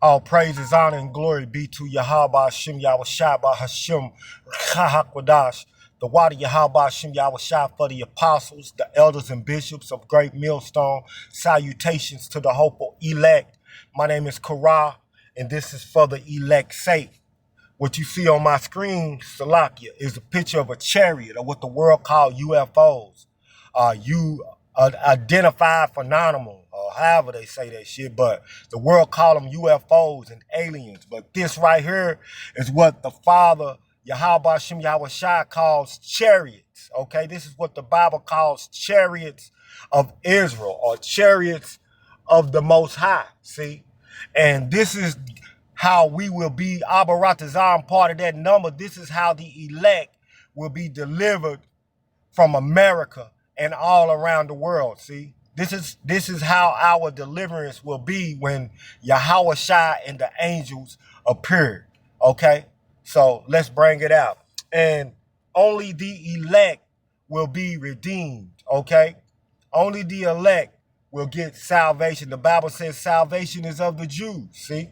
All praises, honor, and glory be to Yahweh Hashem Yahushua Hashem Chahakwadash, the water Yahweh Hashem Yahushua for the apostles, the elders and bishops of Great Millstone. Salutations to the hopeful elect. My name is Korah, and this is for the elect's sake. What you see on my screen, Salakia, is a picture of a chariot, or what the world call UFOs. Identified phenomenal, or however they say that shit, but the world call them UFOs and aliens. But this right here is what the Father, Yahweh Hashem Yahushua, calls chariots. Okay, this is what the Bible calls chariots of Israel, or chariots of the Most High. See, and this is how we will be Abaratazam, part of that number. This is how the elect will be delivered from America and all around the world. See, this is how our deliverance will be when Yahweh Shai and the angels appear. Okay, so let's bring it out. And only the elect will be redeemed. Okay, only the elect will get salvation. The Bible says salvation is of the Jews. See,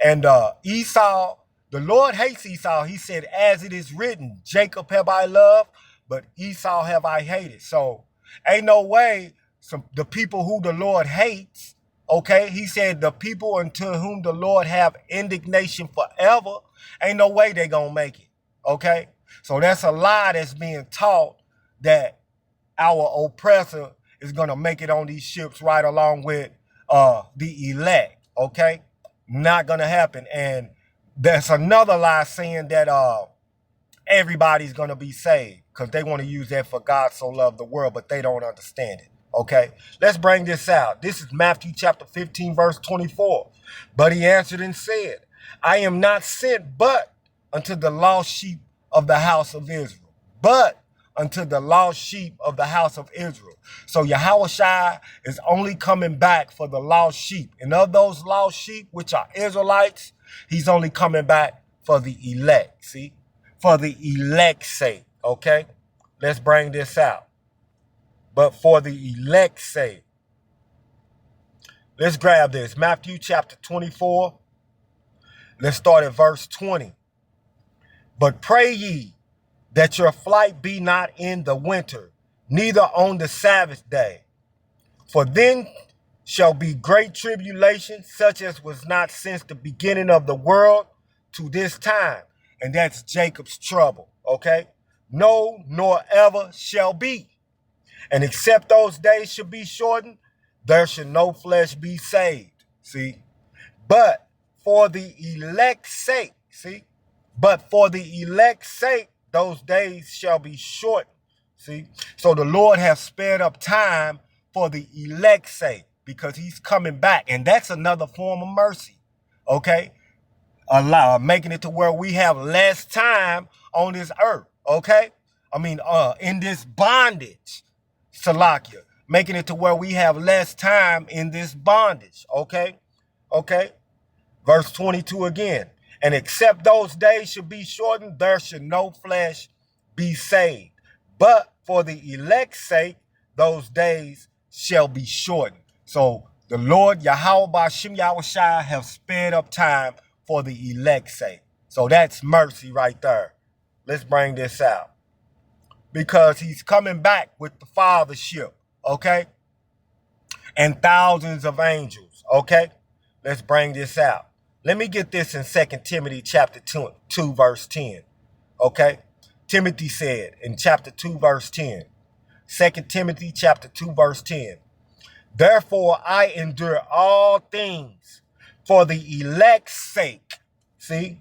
and Esau, the Lord hates Esau. He said, as it is written, Jacob have I loved, but Esau have I hated. So ain't no way the people who the Lord hates, okay, he said the people unto whom the Lord have indignation forever, ain't no way they gonna make it, okay? So that's a lie that's being taught, that our oppressor is gonna make it on these ships right along with the elect, okay? Not gonna happen. And there's another lie saying that everybody's gonna be saved, because they want to use that for God so loved the world, but they don't understand it. Okay, let's bring this out. This is Matthew chapter 15, verse 24. But he answered and said, I am not sent but unto the lost sheep of the house of Israel. But unto the lost sheep of the house of Israel. So Yahweh Shai is only coming back for the lost sheep. And of those lost sheep, which are Israelites, he's only coming back for the elect. See, for the elect's sake. Okay, let's bring this out. But for the elect's sake, let's grab this. Matthew chapter 24. Let's start at verse 20. But pray ye that your flight be not in the winter, neither on the Sabbath day. For then shall be great tribulation, such as was not since the beginning of the world to this time. And that's Jacob's trouble, okay? No, nor ever shall be. And except those days should be shortened, there should no flesh be saved. See? But for the elect's sake, see? But for the elect's sake, those days shall be shortened. See? So the Lord has sped up time for the elect's sake, because he's coming back. And that's another form of mercy. Okay? Making it to where we have less time on this earth. Okay? I mean, in this bondage, Salakia, making it to where we have less time in this bondage. Okay? Okay? Verse 22 again. And except those days should be shortened, there should no flesh be saved. But for the elect's sake, those days shall be shortened. So the Lord Yahweh Hashem Yahushua have sped up time for the elect's sake. So that's mercy right there. Let's bring this out. Because he's coming back with the fathership, okay? And thousands of angels, okay? Let's bring this out. Let me get this in 2 Timothy chapter 2, verse 10, okay? Timothy said in chapter 2, verse 10, 2 Timothy chapter 2, verse 10, therefore I endure all things for the elect's sake, see,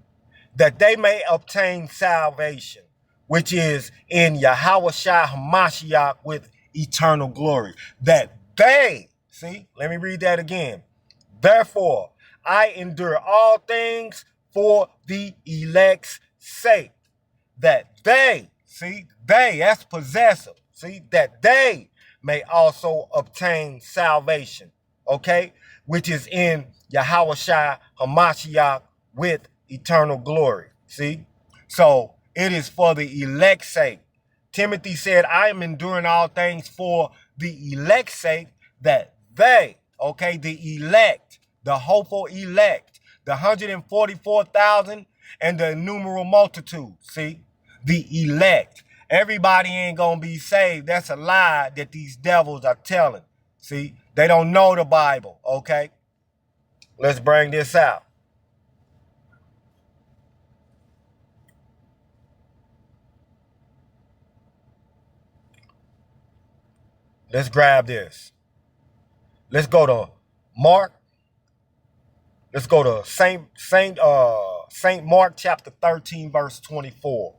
that they may obtain salvation, which is in Yahweh Shai HaMashiach with eternal glory. That they, see, let me read that again. Therefore, I endure all things for the elect's sake. That they, see, they, that's possessive, see, that they may also obtain salvation, okay, which is in Yahweh Shai HaMashiach with eternal glory, see. So it is for the elect's sake. Timothy said, I am enduring all things for the elect's sake, that they, okay, the elect, the hopeful elect, the 144,000 and the innumerable multitude. See, the elect. Everybody ain't gonna be saved. That's a lie that these devils are telling. See, they don't know the Bible. Okay, let's bring this out. Let's grab this. Let's go to Mark. Let's go to Saint Mark chapter 13, verse 24.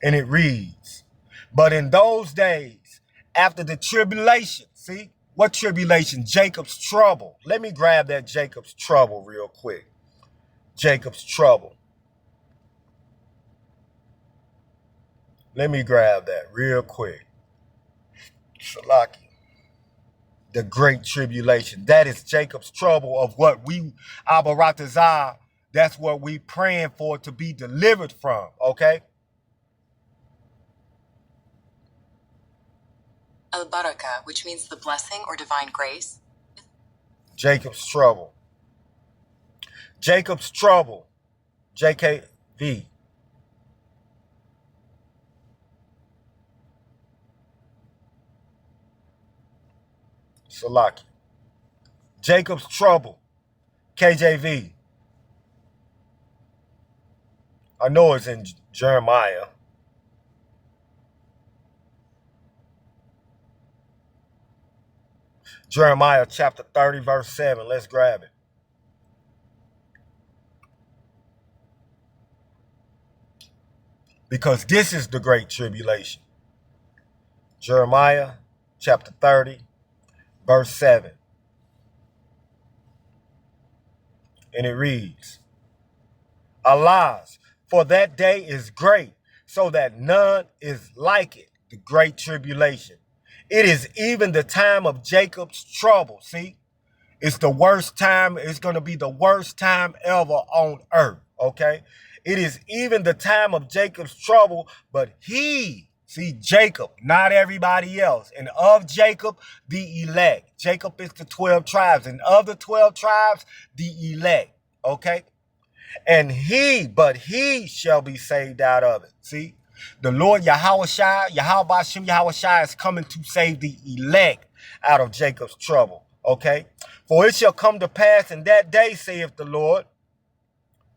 And it reads, but in those days, after the tribulation, see, what tribulation? Jacob's trouble. Let me grab that Jacob's trouble real quick. Jacob's trouble. Let me grab that real quick. Shalaki. The great tribulation. That is Jacob's trouble of what we, Abaratazah, that's what we praying for to be delivered from, okay? Al-Baraka, which means the blessing or divine grace. Jacob's trouble. Jacob's trouble. JKV. Salaki. Jacob's trouble. KJV. I know it's in Jeremiah. Jeremiah chapter 30, verse 7. Let's grab it. Because this is the great tribulation. Jeremiah chapter 30, verse 7. And it reads, Alas, for that day is great, so that none is like it, the great tribulation. It is even the time of Jacob's trouble. See, it's the worst time. It's going to be the worst time ever on earth. Okay. It is even the time of Jacob's trouble, but he, see, Jacob, not everybody else. And of Jacob, the elect. Jacob is the 12 tribes. And of the 12 tribes, the elect. Okay. And but he shall be saved out of it. See, the Lord Yahweh Shai is coming to save the elect out of Jacob's trouble. Okay. For it shall come to pass in that day, saith the Lord,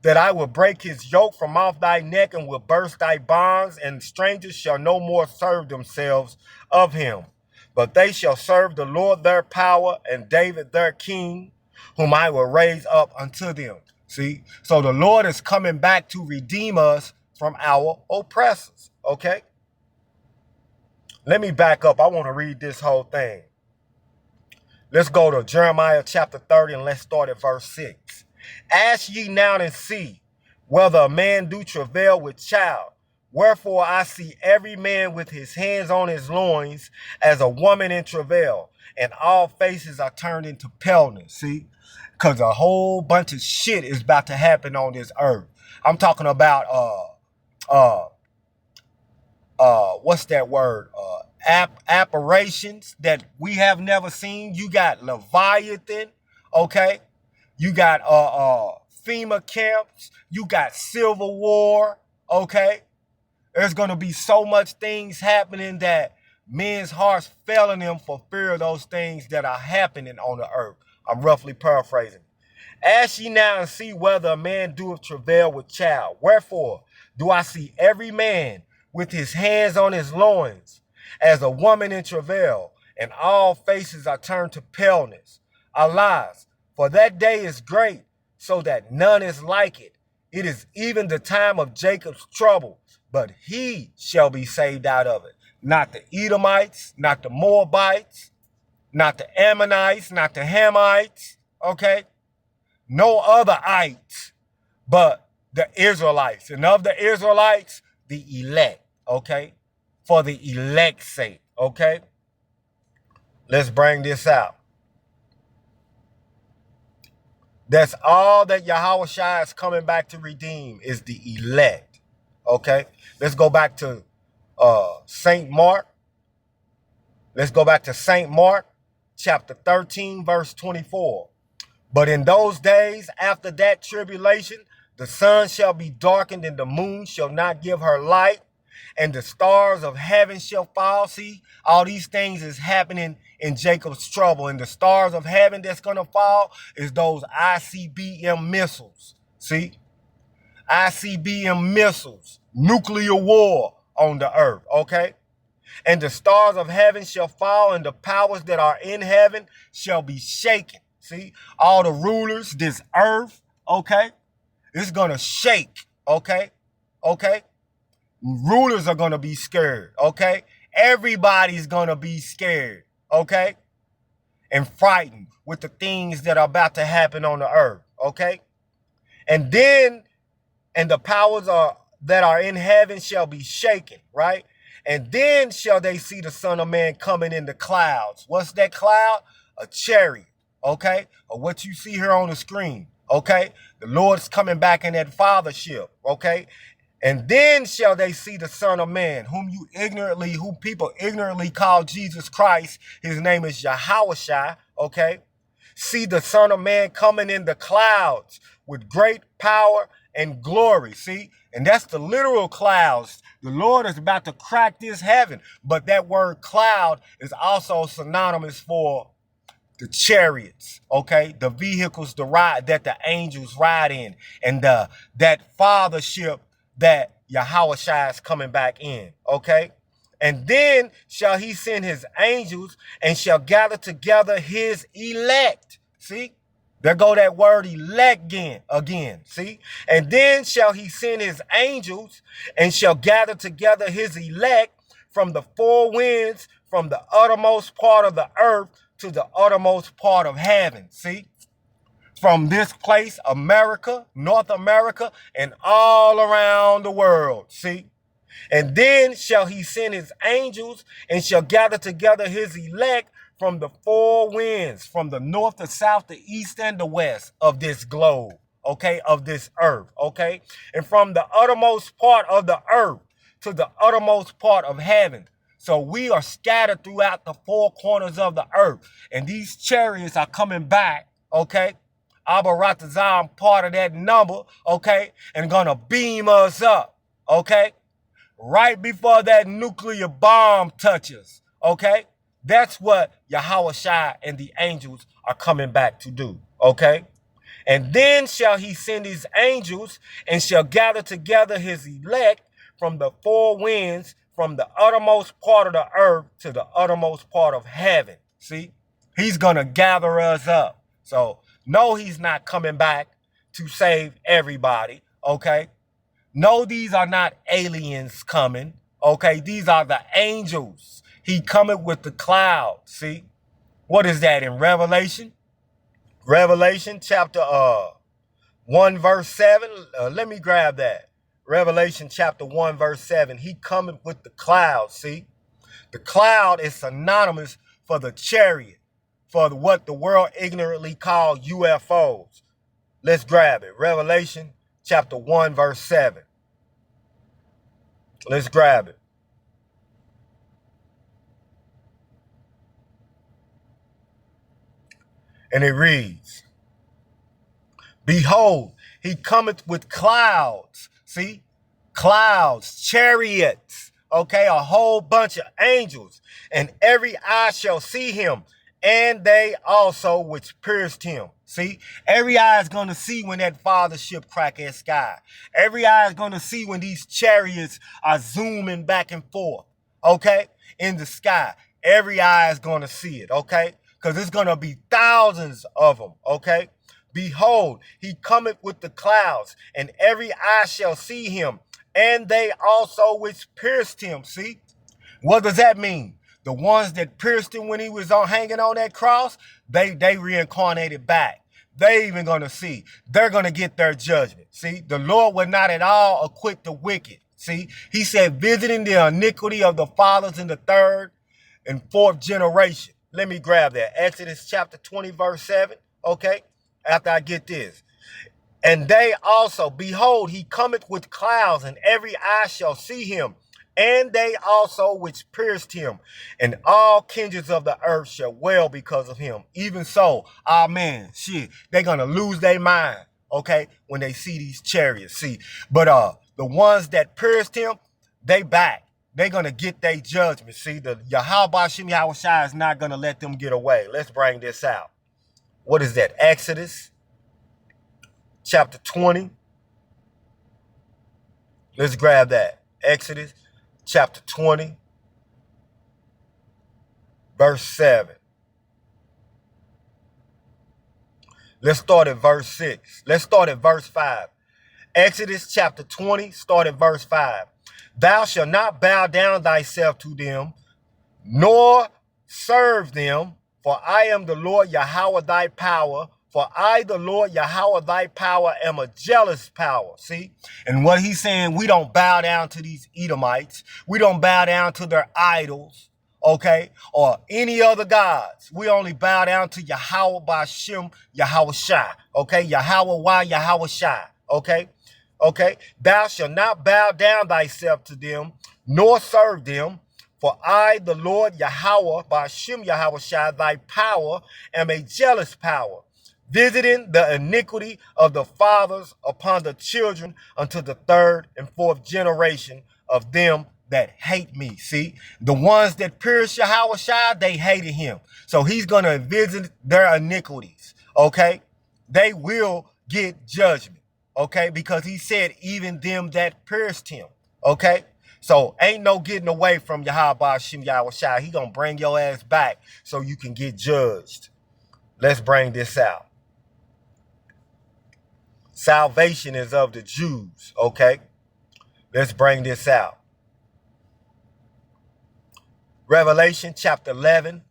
that I will break his yoke from off thy neck and will burst thy bonds, and strangers shall no more serve themselves of him. But they shall serve the Lord their power and David their king, whom I will raise up unto them. See, so the Lord is coming back to redeem us from our oppressors. Okay. Let me back up. I want to read this whole thing. Let's go to Jeremiah chapter 30 and let's start at verse 6. Ask ye now and see whether a man do travail with child. Wherefore I see every man with his hands on his loins as a woman in travail, and all faces are turned into paleness. See, because a whole bunch of shit is about to happen on this earth. I'm talking about what's that word? Apparitions that we have never seen. You got Leviathan, okay? You got FEMA camps. You got Civil War, okay? There's gonna be so much things happening that men's hearts failing them for fear of those things that are happening on the earth. I'm roughly paraphrasing. Ask ye now and see whether a man doeth travail with child. Wherefore do I see every man with his hands on his loins as a woman in travail, and all faces are turned to paleness. Alas, for that day is great, so that none is like it. It is even the time of Jacob's trouble, but he shall be saved out of it. Not the Edomites, not the Moabites, not the Ammonites, not the Hamites, okay? No other ites, but the Israelites. And of the Israelites, the elect, okay? For the elect's sake, okay? Let's bring this out. That's all that Yahweh Shai is coming back to redeem is the elect, okay? Let's go back to Saint Mark. Let's go back to Saint Mark chapter 13, verse 24. But in those days after that tribulation, the sun shall be darkened and the moon shall not give her light, and the stars of heaven shall fall. See, all these things is happening in Jacob's trouble. And the stars of heaven that's going to fall is those ICBM missiles. See, ICBM missiles, nuclear war on the earth, okay? And the stars of heaven shall fall, and the powers that are in heaven shall be shaken. See, all the rulers, this earth, okay, it's going to shake, okay? Okay? Rulers are going to be scared, okay? Everybody's going to be scared, okay? And frightened with the things that are about to happen on the earth, okay? And the powers that are in heaven shall be shaken, right? And then shall they see the Son of Man coming in the clouds. What's that cloud? A chariot, okay? Or what you see here on the screen, okay? The Lord's coming back in that fathership, okay? And then shall they see the Son of Man, whom people ignorantly call Jesus Christ. His name is Yahushua, okay? See the Son of Man coming in the clouds with great power and glory, see? And that's the literal clouds. The Lord is about to crack this heaven. But that word cloud is also synonymous for the chariots, okay? The vehicles that the angels ride in. And that fathership that Yahushua is coming back in, okay? And then shall he send his angels and shall gather together his elect. See? There go that word elect again, see? And then shall he send his angels and shall gather together his elect from the four winds, from the uttermost part of the earth to the uttermost part of heaven, see? From this place, America, North America, and all around the world, see? And then shall he send his angels and shall gather together his elect from the four winds, from the north, the south, the east, and the west of this globe, okay, of this earth, okay? And from the uttermost part of the earth to the uttermost part of heaven. So we are scattered throughout the four corners of the earth. And these chariots are coming back, okay? Abaratazam, part of that number, okay? And gonna beam us up, okay? Right before that nuclear bomb touches, okay? That's what Yahushua and the angels are coming back to do, okay? And then shall he send his angels and shall gather together his elect from the four winds, from the uttermost part of the earth to the uttermost part of heaven. See? He's going to gather us up. So, no, he's not coming back to save everybody, okay? No, these are not aliens coming, okay? These are the angels. He cometh with the cloud, see? What is that in Revelation? Revelation chapter 1 verse 7. Let me grab that. Revelation chapter 1 verse 7. He cometh with the cloud, see? The cloud is synonymous for the chariot, for what the world ignorantly call UFOs. Let's grab it. Revelation chapter 1 verse 7. Let's grab it. And it reads, behold, he cometh with clouds. See? Clouds, chariots, okay? A whole bunch of angels. And every eye shall see him, and they also which pierced him. See? Every eye is going to see when that fathership crack that sky. Every eye is going to see when these chariots are zooming back and forth, okay? In the sky. Every eye is going to see it, okay? Because it's going to be thousands of them, okay? Behold, he cometh with the clouds, and every eye shall see him, and they also which pierced him. See? What does that mean? The ones that pierced him when he was hanging on that cross, they reincarnated back. They even going to see. They're going to get their judgment. See? The Lord will not at all acquit the wicked. See? He said, visiting the iniquity of the fathers in the third and fourth generation. Let me grab that. Exodus chapter 20, verse 7. Okay? After I get this. And they also, behold, he cometh with clouds, and every eye shall see him, and they also which pierced him, and all kindreds of the earth shall wail because of him. Even so, amen. Shit, they're gonna lose their mind, okay, when they see these chariots. See, but the ones that pierced him, they back. They're gonna get their judgment. See, the Yahweh Shem Yahweh Shai is not gonna let them get away. Let's bring this out. What is that? Exodus chapter 20. Let's grab that. Exodus chapter 20, verse 7. Let's start at verse 6. Let's start at verse 5. Exodus chapter 20, start at verse 5. Thou shalt not bow down thyself to them, nor serve them, for I am the Lord Yahweh thy power. For I, the Lord Yahweh thy power, am a jealous power. See? And what he's saying, we don't bow down to these Edomites. We don't bow down to their idols, okay? Or any other gods. We only bow down to Yahweh Bashem, Yahweh Shai, okay? Yahweh Wah, Yahweh Shai, okay? Okay? Thou shalt not bow down thyself to them, nor serve them. For I, the Lord Yahweh Bashem, Yahweh Shai, thy power, am a jealous power, visiting the iniquity of the fathers upon the children unto the third and fourth generation of them that hate me. See, the ones that pierced Yahweh Shai, they hated him. So he's going to visit their iniquities, okay? They will get judgment, okay? Because he said even them that pierced him, okay? So ain't no getting away from Yahweh Shem Yahweh Shai. He going to bring your ass back so you can get judged. Let's bring this out. Salvation is of the Jews, okay? Let's bring this out. Revelation chapter 11.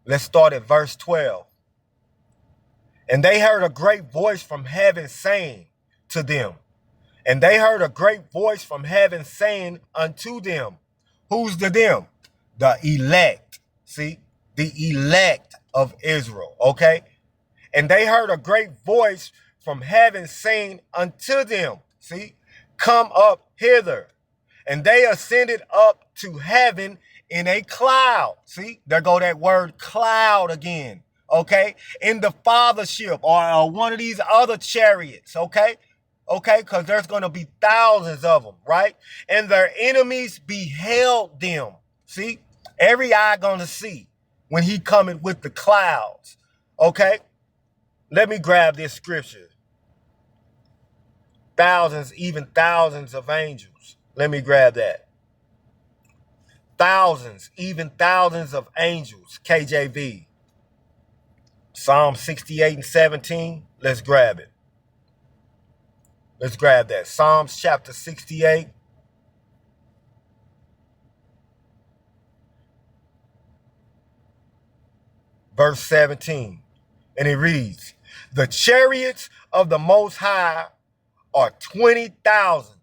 Let's start at verse 12. And they heard a great voice from heaven saying to them, and they heard a great voice from heaven saying unto them, who's the them? The elect, see? The elect of Israel, okay? And they heard a great voice from heaven saying unto them, see, come up hither. And they ascended up to heaven in a cloud. See, there go that word cloud again, okay? In the fathership or one of these other chariots, okay? Okay, because there's going to be thousands of them, right? And their enemies beheld them. See, every eye going to see when he coming with the clouds, okay? Let me grab this scripture. Thousands, even thousands of angels. Let me grab that. Thousands, even thousands of angels. KJV. Psalm 68 and 17. Let's grab it. Let's grab that. Psalms chapter 68. Verse 17. And it reads, the chariots of the Most High are 20,000,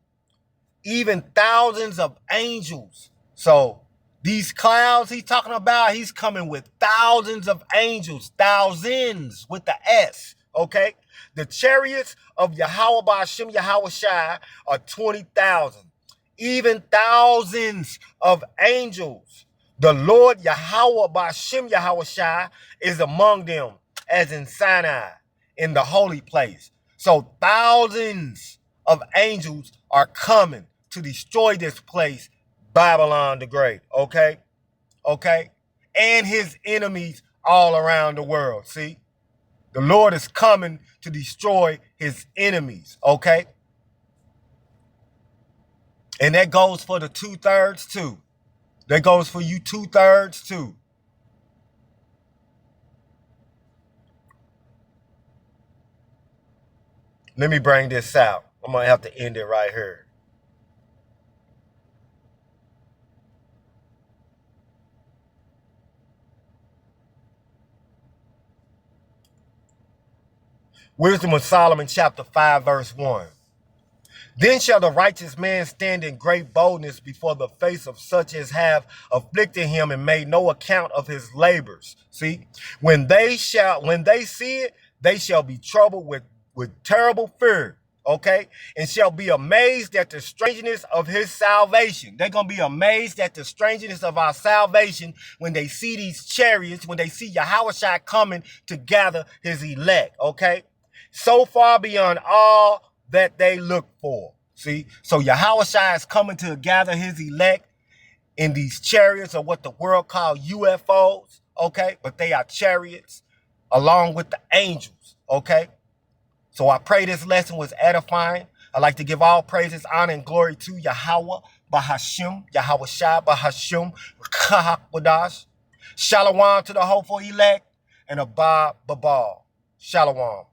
even thousands of angels. So these clouds he's talking about, he's coming with thousands of angels, thousands with the S, okay? The chariots of Yahweh Bashem Yahweh Shai are 20,000, even thousands of angels. The Lord Yahweh Bashem Yahweh Shai is among them, as in Sinai, in the holy place. So thousands of angels are coming to destroy this place, Babylon the Great, okay? Okay? And his enemies all around the world, see? The Lord is coming to destroy his enemies, okay? And that goes for the 2/3 too. That goes for you 2/3 too. Let me bring this out. I'm going to have to end it right here. Wisdom of Solomon chapter 5 verse 1. Then shall the righteous man stand in great boldness before the face of such as have afflicted him and made no account of his labors. See, when they see it, they shall be troubled with terrible fear. okay? And shall be amazed at the strangeness of his salvation. They're going to be amazed at the strangeness of our salvation when they see these chariots, when they see Yahushua coming to gather his elect, okay? So far beyond all that they look for. See, so Yahushua is coming to gather his elect in these chariots, or what the world called UFOs, okay? But they are chariots along with the angels, okay? So I pray this lesson was edifying. I'd like to give all praises, honor, and glory to Yahweh, Bahashim, Yahweh Shai, Bahashim, Kahak Shalom to the hopeful elect, and Abba Babal. Shalom.